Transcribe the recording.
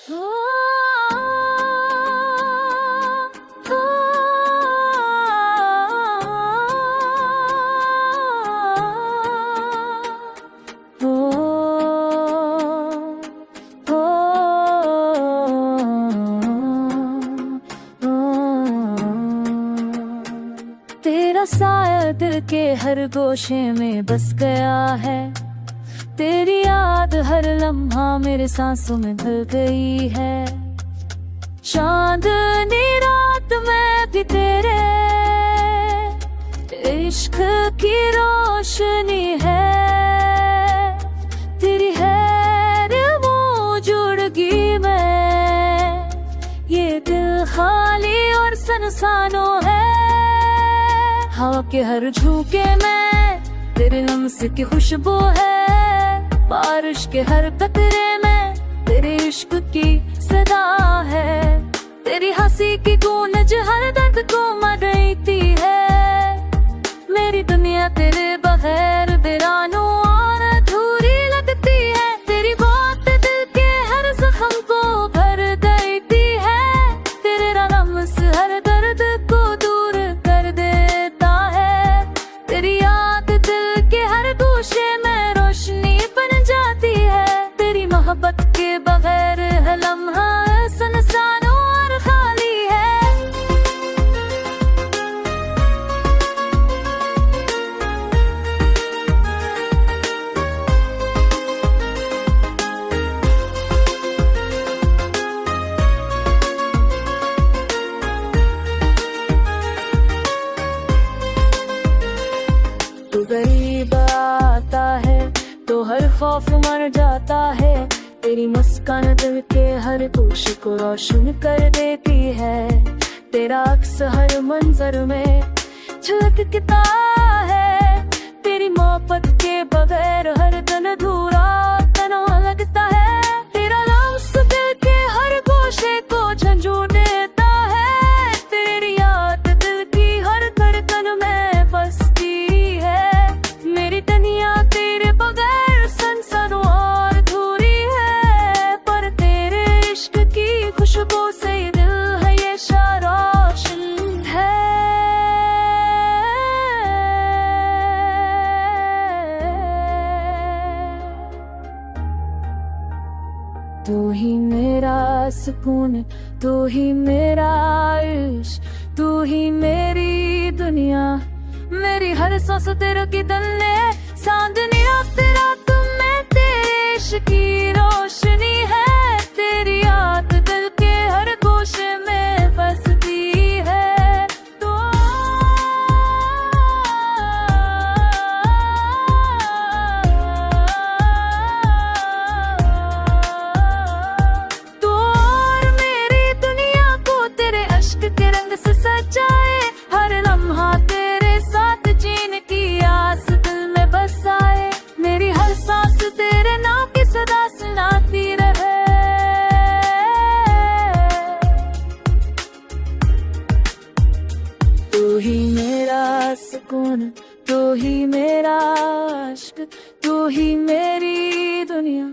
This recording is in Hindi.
हो, हो, हो, तेरा साया दिल के हर गोशे में बस गया है। तेरी याद हर लम्हा मेरे सांसों में ढल गई है। चांदनी रात में भी तेरे इश्क की रोशनी है। तेरी है वो जुड़गी मैं, ये दिल खाली और सनसानो है। हवा के हर झोंके में तेरे लम्स की खुशबू है। बारिश के हर कतरे में तेरे इश्क की सदा है। तेरी हंसी की गूंज हर दर्द को मर देती है। मेरी दुनिया तेरे बगैर वीरानो और अधूरी लगती है। तेरी बात दिल के हर जख्म को भर देती है। तेरे रमस हर दर्द को दूर कर देता है। तेरी याद दिल के हर गोशे में रोशनी बन जाती है। तेरी मोहब्बत के बगैर है लम्हा सुनसान और खाली है। तू करीब आता है तो हर खौफ मर जाता है। तेरी मुस्कान दिल के हर गोशे को रोशन कर देती है। तेरा अक्स हर मंजर में झलकता है। तेरी मोहब्बत के बगैर हर दिन अधूरा तन्हा लगता है। तेरा लम्स दिल के हर गोशे को झंझोड़ देता है। तेरी याद दिल की हर धड़कन में बसती है। मेरी दुनिया तेरे बगैर सनसन और अधूरी है। पर तेरे इश्क की खुशबू से ये दिल है ये रोशन है। तू ही मेरा सुकून, तू ही मेरा इश्क, तू ही मेरी दुनिया। मेरी हर सांस तेरे की दल्ले चांदनी रात रात में तेरे इश्क की रोशनी है। तेरी याद दिल के हर गोशे में बसती है। तो और मेरी दुनिया को तेरे अश्क के रंग से सजाए। हर लम्हा तेरे साथ जीने की आस दिल में बसाए। मेरी हर सांस तेरे नाम की सदा सुनाती रहे। तू ही मेरा सुकून, तू ही मेरा इश्क, तू ही मेरी दुनिया।